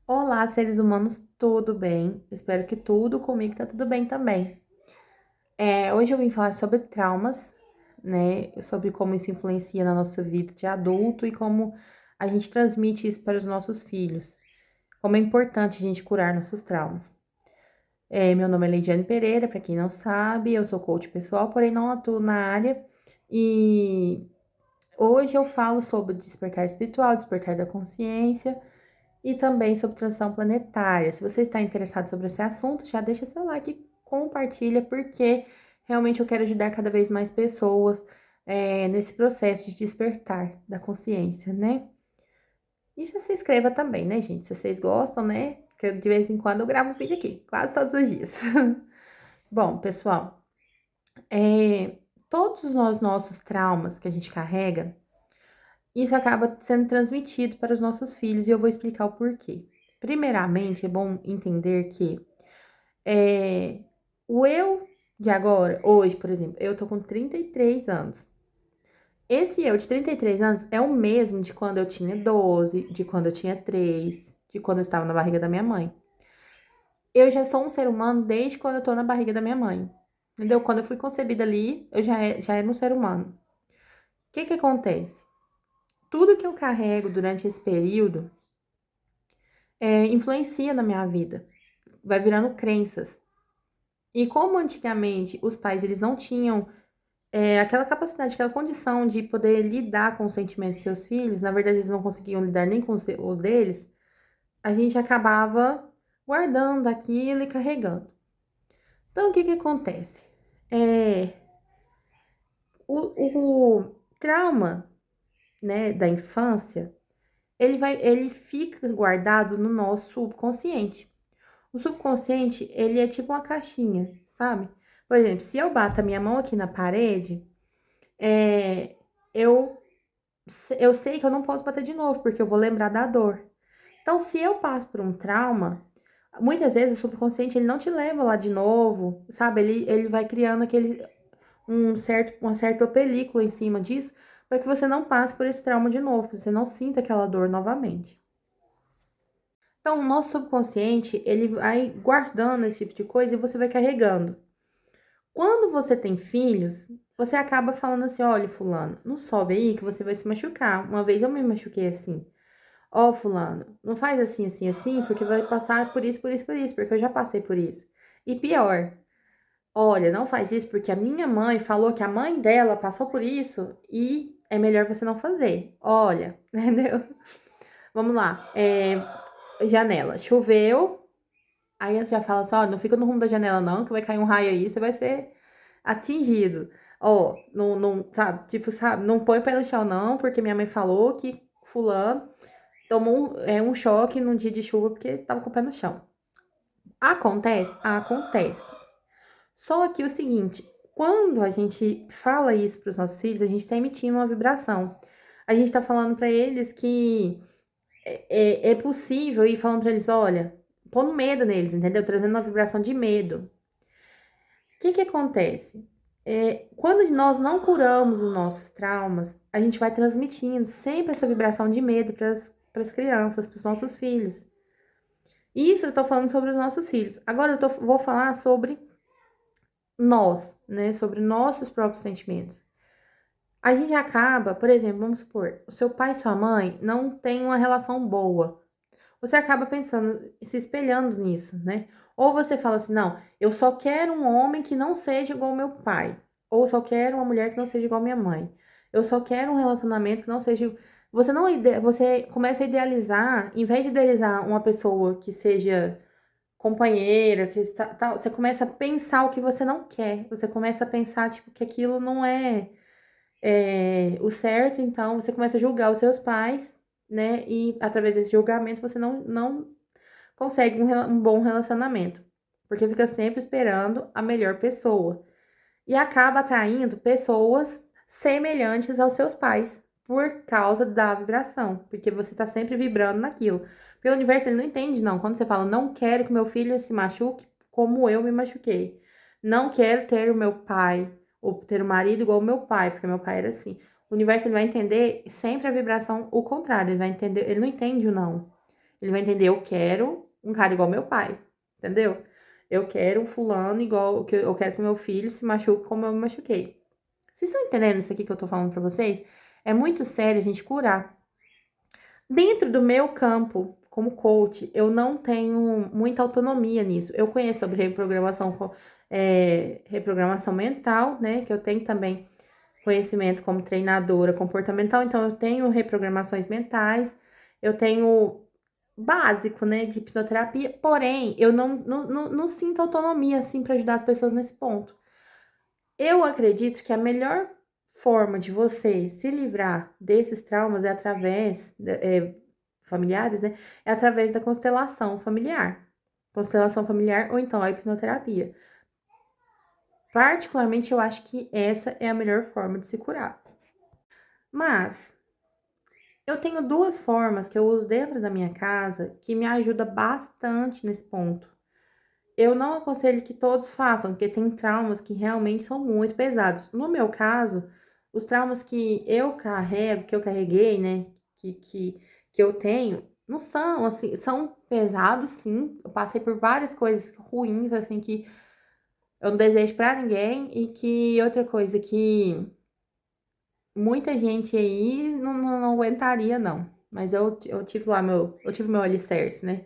Olá, seres humanos, tudo bem? Espero que tudo comigo tá tudo bem também. Hoje eu vim falar sobre traumas, né? Sobre como isso influencia na nossa vida de adulto e como a gente transmite isso para os nossos filhos. Como é importante a gente curar nossos traumas. Meu nome é Leidiane Pereira, para quem não sabe, eu sou coach pessoal, porém não atuo na área. E hoje eu falo sobre despertar espiritual, despertar da consciência e também sobre transição planetária. Se você está interessado sobre esse assunto, já deixa seu like e compartilha, porque realmente eu quero ajudar cada vez mais pessoas nesse processo de despertar da consciência, né? E já se inscreva também, né, gente? Se vocês gostam, né? Porque de vez em quando eu gravo um vídeo aqui, quase todos os dias. Bom, pessoal, todos os nossos traumas que a gente carrega, isso acaba sendo transmitido para os nossos filhos e eu vou explicar o porquê. Primeiramente, é bom entender que é, o eu de agora, hoje, por exemplo, eu tô com 33 anos. Esse eu de 33 anos é o mesmo de quando eu tinha 12, de quando eu tinha 3, de quando eu estava na barriga da minha mãe. Eu já sou um ser humano desde quando eu tô na barriga da minha mãe. Entendeu? Quando eu fui concebida ali, eu já era um ser humano. O que que acontece? Tudo que eu carrego durante esse período influencia na minha vida. Vai virando crenças. E como antigamente os pais eles não tinham aquela capacidade, aquela condição de poder lidar com os sentimentos de seus filhos, na verdade eles não conseguiam lidar nem com os deles, a gente acabava guardando aquilo e carregando. Então, o que que acontece? É, o trauma, né, da infância, ele fica guardado no nosso subconsciente. O subconsciente, ele é tipo uma caixinha, sabe? Por exemplo, se eu bato a minha mão aqui na parede, é, eu eu sei que eu não posso bater de novo, porque eu vou lembrar da dor. Então, se eu passo por um trauma, muitas vezes o subconsciente ele não te leva lá de novo, sabe? Ele vai criando uma certa película em cima disso, para que você não passe por esse trauma de novo, que você não sinta aquela dor novamente. Então, o nosso subconsciente, ele vai guardando esse tipo de coisa e você vai carregando. Quando você tem filhos, você acaba falando assim: olha, fulano, não sobe aí que você vai se machucar. Uma vez eu me machuquei assim. Ó, fulano, não faz assim, assim, assim, porque vai passar por isso, por isso, por isso, porque eu já passei por isso. E pior, olha, não faz isso porque a minha mãe falou que a mãe dela passou por isso e é melhor você não fazer. Olha, entendeu? Vamos lá. Janela. Choveu, aí você já fala assim: ó, não fica no rumo da janela, não, que vai cair um raio aí, você vai ser atingido. Ó, não, sabe, tipo, sabe, não põe o pé no chão, não, porque minha mãe falou que fulano tomou um choque num dia de chuva porque tava com o pé no chão. Acontece? Acontece. Só que o seguinte, quando a gente fala isso para os nossos filhos, a gente está emitindo uma vibração. A gente está falando para eles que é possível e falando para eles, olha, pondo medo neles, entendeu? Trazendo uma vibração de medo. O que que acontece? Quando nós não curamos os nossos traumas, a gente vai transmitindo sempre essa vibração de medo para as crianças, para os nossos filhos. Isso eu tô falando sobre os nossos filhos. Agora vou falar sobre nós, né? Sobre nossos próprios sentimentos. A gente acaba, por exemplo, vamos supor, o seu pai e sua mãe não têm uma relação boa. Você acaba pensando, se espelhando nisso, né? Ou você fala assim, não, eu só quero um homem que não seja igual ao meu pai. Ou só quero uma mulher que não seja igual à minha mãe. Eu só quero um relacionamento que não seja. Você começa a idealizar, em vez de idealizar uma pessoa que seja companheira, você começa a pensar o que você não quer. Você começa a pensar, tipo, que aquilo não é o certo, então você começa a julgar os seus pais, né? E através desse julgamento você não consegue um bom relacionamento. Porque fica sempre esperando a melhor pessoa. E acaba atraindo pessoas semelhantes aos seus pais por causa da vibração, porque você tá sempre vibrando naquilo. Porque o universo ele não entende não, quando você fala não quero que meu filho se machuque como eu me machuquei. Não quero ter o meu pai ou ter um marido igual o meu pai, porque meu pai era assim. O universo ele vai entender sempre a vibração o contrário, ele vai entender, ele não entende o não. Ele vai entender, eu quero um cara igual meu pai, entendeu? Eu quero um fulano igual que eu quero que meu filho se machuque como eu me machuquei. Vocês estão entendendo isso aqui que eu tô falando pra vocês? É muito sério a gente curar. Dentro do meu campo, como coach, eu não tenho muita autonomia nisso. Eu conheço sobre reprogramação mental, né? Que eu tenho também conhecimento como treinadora comportamental, então eu tenho reprogramações mentais, eu tenho básico, né, de hipnoterapia, porém, eu não sinto autonomia, assim, para ajudar as pessoas nesse ponto. Eu acredito que a melhor forma de você se livrar desses traumas é através, familiares, né, é através da constelação familiar. Constelação familiar ou então a hipnoterapia. Particularmente, eu acho que essa é a melhor forma de se curar. Mas eu tenho duas formas que eu uso dentro da minha casa que me ajuda bastante nesse ponto. Eu não aconselho que todos façam, porque tem traumas que realmente são muito pesados. No meu caso, os traumas que eu carrego, que eu carreguei, né, que, que, que eu tenho, não são, assim, são pesados, sim. Eu passei por várias coisas ruins, assim, que eu não desejo pra ninguém e que outra coisa que muita gente aí não aguentaria, não. Mas eu tive lá eu tive meu alicerce, né?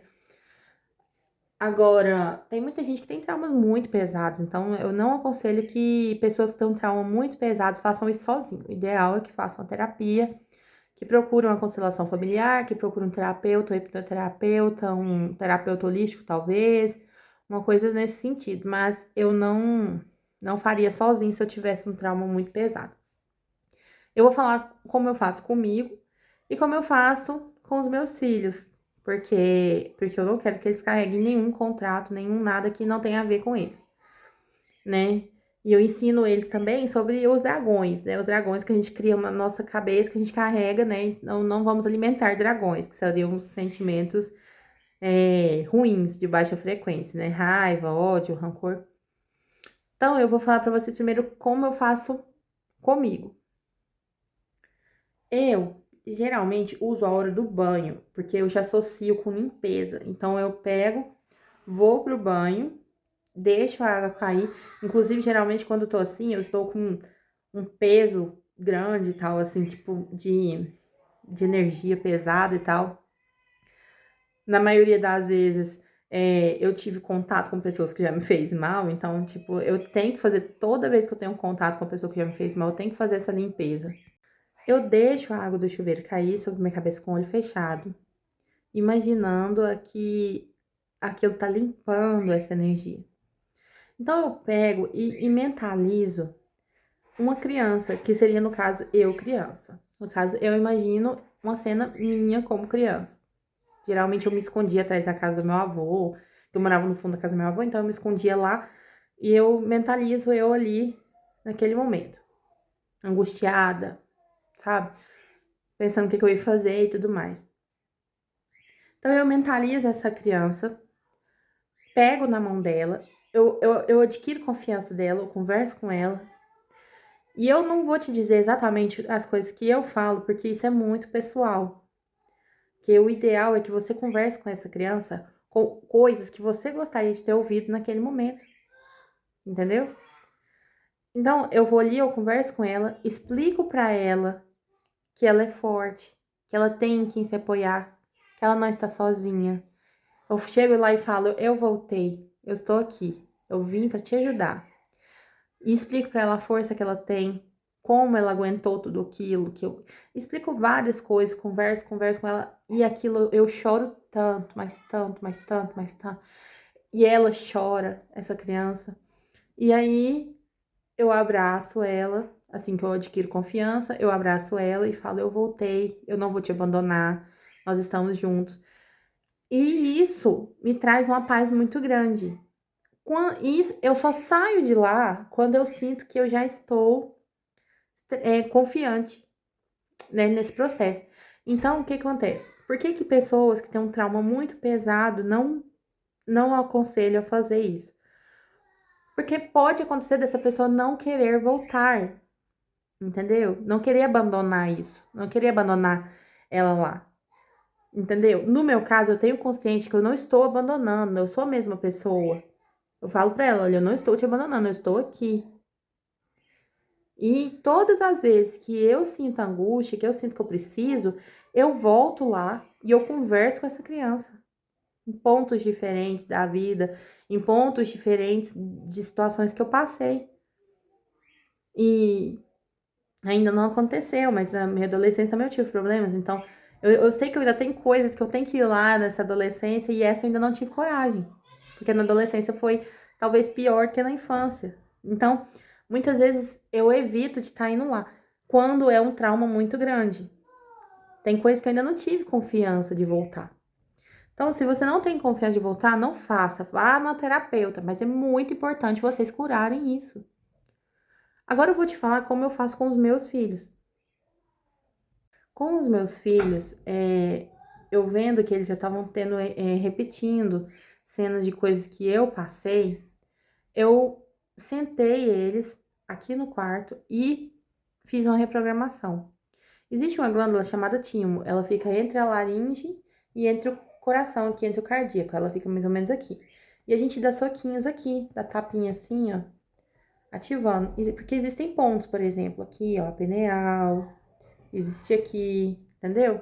Agora, tem muita gente que tem traumas muito pesados, então eu não aconselho que pessoas que têm um trauma muito pesado façam isso sozinho. O ideal é que façam terapia, que procurem uma constelação familiar, que procurem um terapeuta, um hipnoterapeuta, um terapeuta holístico, talvez, uma coisa nesse sentido. Mas eu não faria sozinho se eu tivesse um trauma muito pesado. Eu vou falar como eu faço comigo e como eu faço com os meus filhos, porque eu não quero que eles carreguem nenhum contrato, nenhum nada que não tenha a ver com eles, né? E eu ensino eles também sobre os dragões, né? Os dragões que a gente cria na nossa cabeça, que a gente carrega, né? Não vamos alimentar dragões, que seriam os sentimentos ruins, de baixa frequência, né? Raiva, ódio, rancor. Então, eu vou falar para você primeiro como eu faço comigo. Eu geralmente uso a hora do banho, porque eu já associo com limpeza. Então eu pego, vou pro banho, deixo a água cair. Inclusive, geralmente, quando eu tô assim, eu estou com um peso grande e tal, assim, tipo, de energia pesada e tal. Na maioria das vezes, eu tive contato com pessoas que já me fez mal, então, tipo, eu tenho que fazer, toda vez que eu tenho contato com uma pessoa que já me fez mal, eu tenho que fazer essa limpeza. Eu deixo a água do chuveiro cair sobre minha cabeça com o olho fechado, imaginando que aquilo tá limpando essa energia. Então eu pego e mentalizo uma criança, que seria no caso eu criança. No caso, eu imagino uma cena minha como criança. Geralmente eu me escondia atrás da casa do meu avô, eu morava no fundo da casa do meu avô, então eu me escondia lá e eu mentalizo eu ali naquele momento, angustiada, sabe? Pensando o que eu ia fazer e tudo mais. Então eu mentalizo essa criança, pego na mão dela, eu adquiro confiança dela, eu converso com ela. E eu não vou te dizer exatamente as coisas que eu falo, porque isso é muito pessoal. Que o ideal é que você converse com essa criança com coisas que você gostaria de ter ouvido naquele momento. Entendeu? Então, eu vou ali, eu converso com ela, explico pra ela que ela é forte, que ela tem em quem se apoiar, que ela não está sozinha. Eu chego lá e falo, eu voltei, eu estou aqui, eu vim para te ajudar. E explico para ela a força que ela tem, como ela aguentou tudo aquilo, que eu explico várias coisas, converso com ela, e aquilo eu choro tanto, mais tanto, mais tanto, mais tanto. E ela chora, essa criança. E aí eu abraço ela, assim que eu adquiro confiança, eu abraço ela e falo, eu voltei, eu não vou te abandonar, nós estamos juntos. E isso me traz uma paz muito grande. Eu só saio de lá quando eu sinto que eu já estou confiante, né, nesse processo. Então, o que acontece? Por que que pessoas que têm um trauma muito pesado não aconselho a fazer isso? Porque pode acontecer dessa pessoa não querer voltar, entendeu? Não querer abandonar isso, não querer abandonar ela lá. Entendeu? No meu caso, eu tenho consciente que eu não estou abandonando, eu sou a mesma pessoa. Eu falo pra ela, olha, eu não estou te abandonando, eu estou aqui. E todas as vezes que eu sinto angústia, que eu sinto que eu preciso, eu volto lá e eu converso com essa criança. Em pontos diferentes da vida, em pontos diferentes de situações que eu passei. E ainda não aconteceu, mas na minha adolescência também eu tive problemas. Então, eu sei que eu ainda tenho coisas que eu tenho que ir lá nessa adolescência e essa eu ainda não tive coragem. Porque na adolescência foi talvez pior que na infância. Então, muitas vezes eu evito de estar indo lá. Quando é um trauma muito grande. Tem coisas que eu ainda não tive confiança de voltar. Então, se você não tem confiança de voltar, não faça. Vá na terapeuta, mas é muito importante vocês curarem isso. Agora eu vou te falar como eu faço com os meus filhos. Com os meus filhos, eu vendo que eles já estavam tendo, repetindo cenas de coisas que eu passei, eu sentei eles aqui no quarto e fiz uma reprogramação. Existe uma glândula chamada timo, ela fica entre a laringe e entre o coração, aqui entre o cardíaco, ela fica mais ou menos aqui. E a gente dá soquinhos aqui, dá tapinha assim, ó, ativando. Porque existem pontos, por exemplo, aqui, ó, pineal, existe aqui, entendeu?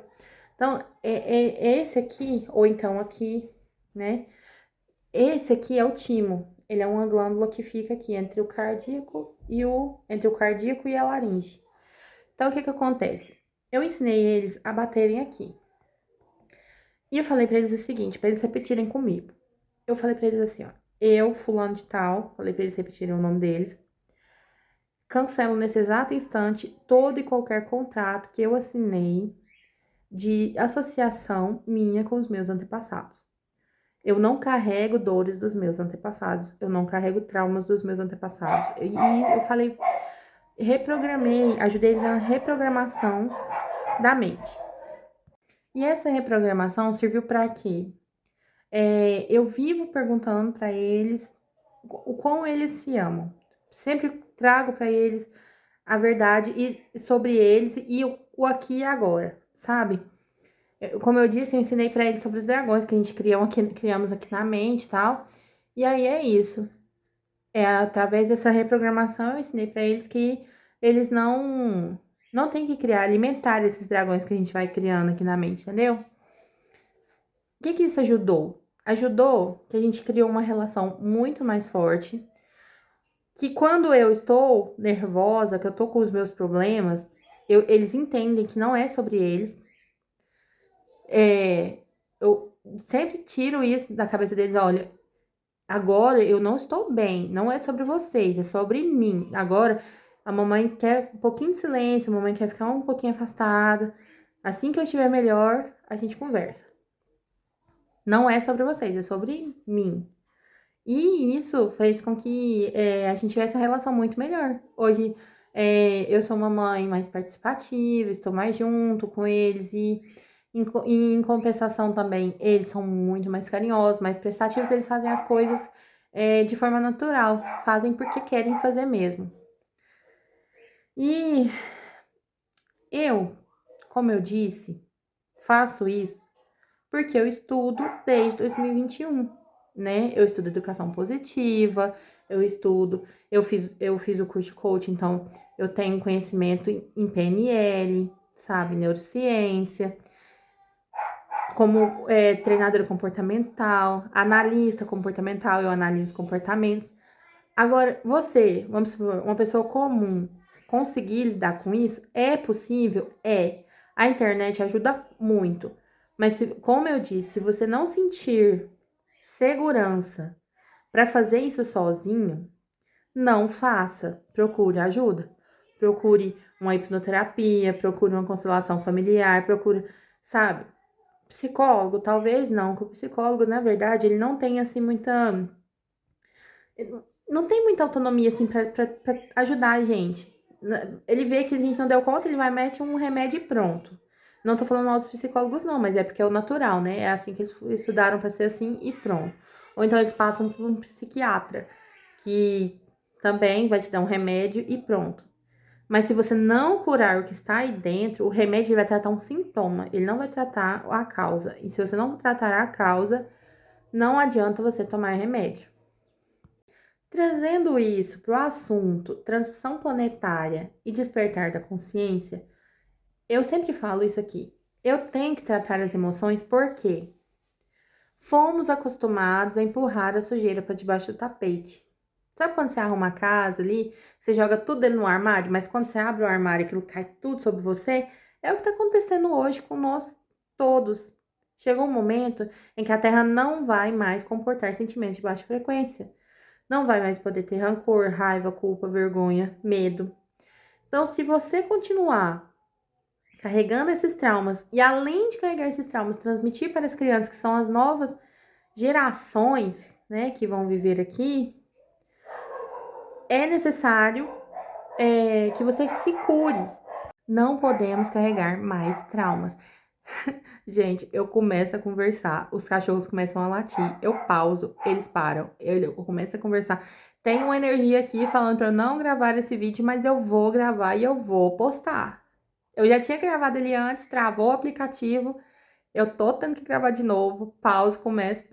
Então, é esse aqui, ou então aqui, né? Esse aqui é o timo. Ele é uma glândula que fica aqui entre o cardíaco e a laringe. Então, o que que acontece? Eu ensinei eles a baterem aqui. E eu falei pra eles o seguinte, pra eles repetirem comigo. Eu falei pra eles assim, ó. Eu, fulano de tal, falei pra eles repetirem o nome deles. Cancelo nesse exato instante todo e qualquer contrato que eu assinei de associação minha com os meus antepassados. Eu não carrego dores dos meus antepassados, eu não carrego traumas dos meus antepassados. E eu falei, reprogramei, ajudei eles na reprogramação da mente. E essa reprogramação serviu para quê? Eu vivo perguntando para eles o quão eles se amam. Sempre trago para eles a verdade e sobre eles e o aqui e agora, sabe? Como eu disse, eu ensinei para eles sobre os dragões que a gente criamos aqui na mente e tal. E aí é isso. Através dessa reprogramação eu ensinei para eles que eles não tem que criar, alimentar esses dragões que a gente vai criando aqui na mente, entendeu? O que que isso ajudou? Ajudou que a gente criou uma relação muito mais forte, que quando eu estou nervosa, que eu tô com os meus problemas, eles entendem que não é sobre eles. Eu sempre tiro isso da cabeça deles, olha, agora eu não estou bem, não é sobre vocês, é sobre mim. Agora a mamãe quer um pouquinho de silêncio, a mamãe quer ficar um pouquinho afastada. Assim que eu estiver melhor, a gente conversa. Não é sobre vocês, é sobre mim. E isso fez com que a gente tivesse uma relação muito melhor. Hoje eu sou uma mãe mais participativa, estou mais junto com eles e em compensação também, eles são muito mais carinhosos, mais prestativos, eles fazem as coisas de forma natural, fazem porque querem fazer mesmo. E eu, como eu disse, faço isso porque eu estudo desde 2021, né? Eu estudo educação positiva, eu fiz o curso de coaching, então eu tenho conhecimento em PNL, sabe, neurociência, como treinadora comportamental, analista comportamental, eu analiso comportamentos. Agora, você, vamos supor, uma pessoa comum, conseguir lidar com isso, é possível? É. A internet ajuda muito. Mas, como eu disse, se você não sentir segurança para fazer isso sozinho, não faça. Procure ajuda. Procure uma hipnoterapia, procure uma constelação familiar, procure, sabe? Psicólogo, talvez não, porque o psicólogo, na verdade, ele não tem assim muita. Não tem muita autonomia assim pra ajudar a gente. Ele vê que a gente não deu conta, ele vai mete um remédio e pronto. Não tô falando mal dos psicólogos, não, mas é porque é o natural, né? É assim que eles estudaram pra ser assim e pronto. Ou então eles passam por um psiquiatra, que também vai te dar um remédio e pronto. Mas se você não curar o que está aí dentro, o remédio vai tratar um sintoma, ele não vai tratar a causa. E se você não tratar a causa, não adianta você tomar remédio. Trazendo isso para o assunto transição planetária e despertar da consciência, eu sempre falo isso aqui. Eu tenho que tratar as emoções porque fomos acostumados a empurrar a sujeira para debaixo do tapete. Sabe quando você arruma a casa ali, você joga tudo dentro do armário, mas quando você abre o armário, aquilo cai tudo sobre você? É o que está acontecendo hoje com nós todos. Chegou um momento em que a Terra não vai mais comportar sentimentos de baixa frequência. Não vai mais poder ter rancor, raiva, culpa, vergonha, medo. Então, se você continuar carregando esses traumas e além de carregar esses traumas, transmitir para as crianças que são as novas gerações, né, que vão viver aqui, é necessário que você se cure. Não podemos carregar mais traumas. Gente, eu começo a conversar, os cachorros começam a latir, eu pauso, eles param, eu começo a conversar. Tem uma energia aqui falando para eu não gravar esse vídeo, mas eu vou gravar e eu vou postar. Eu já tinha gravado ele antes, travou o aplicativo, eu tô tendo que gravar de novo, pausa, começa.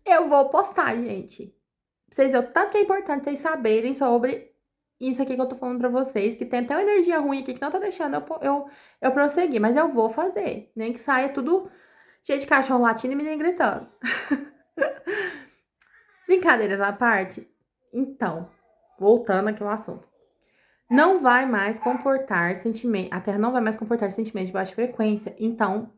Eu vou postar, gente. Pra vocês verem o tanto que é importante vocês saberem sobre isso aqui que eu tô falando pra vocês, que tem até uma energia ruim aqui que não tá deixando eu prosseguir, mas eu vou fazer. Nem que saia tudo cheio de cachorro latindo e menino gritando. Brincadeiras à parte. Então, voltando aqui ao assunto. Não vai mais comportar sentimento, a Terra não vai mais comportar sentimentos de baixa frequência. Então,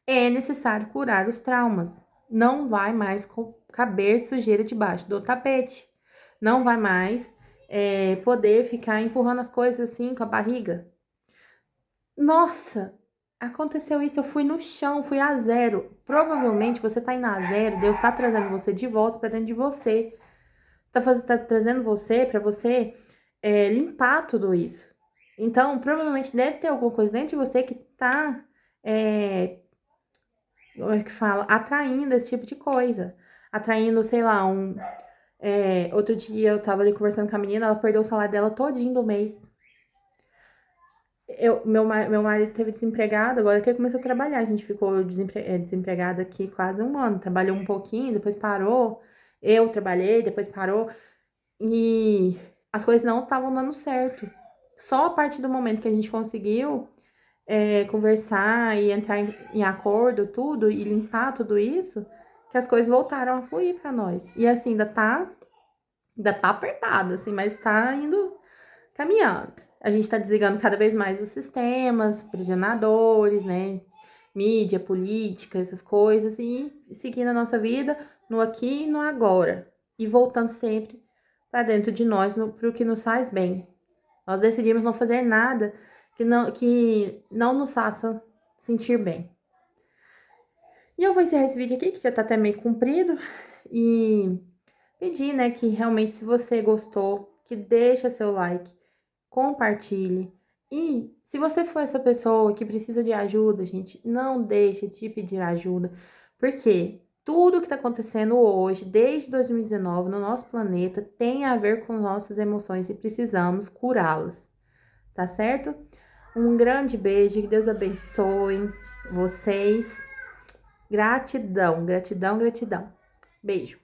é necessário curar os traumas. Não vai mais caber sujeira debaixo do tapete. Não vai mais poder ficar empurrando as coisas assim com a barriga. Nossa, aconteceu isso, eu fui no chão, fui a zero. Provavelmente você tá indo a zero, Deus tá trazendo você de volta para dentro de você. Tá trazendo você para você limpar tudo isso. Então, provavelmente deve ter alguma coisa dentro de você que tá, como é que fala? Atraindo esse tipo de coisa. Atraindo, sei lá, outro dia eu tava ali conversando com a menina, ela perdeu o salário dela todinho do mês. Meu marido teve desempregado, agora que ele começou a trabalhar. A gente ficou desempregado aqui quase um ano. Trabalhou um pouquinho, depois parou. Eu trabalhei, depois parou. E as coisas não estavam dando certo. Só a partir do momento que a gente conseguiu conversar e entrar em acordo, tudo, e limpar tudo isso, que as coisas voltaram a fluir para nós. E assim, ainda tá apertado, assim, mas tá indo caminhando. A gente tá desligando cada vez mais os sistemas, prisionadores, né? Mídia, política, essas coisas, e seguindo a nossa vida no aqui e no agora. E voltando sempre para dentro de nós, para o que nos faz bem. Nós decidimos não fazer nada que não nos faça sentir bem. E eu vou encerrar esse vídeo aqui, que já tá até meio comprido, e pedir, né, que realmente, se você gostou, que deixa seu like, compartilhe. E se você for essa pessoa que precisa de ajuda, gente, não deixe de pedir ajuda, porque tudo que tá acontecendo hoje, desde 2019, no nosso planeta, tem a ver com nossas emoções e precisamos curá-las, tá certo? Um grande beijo, que Deus abençoe vocês. Gratidão, gratidão, gratidão. Beijo.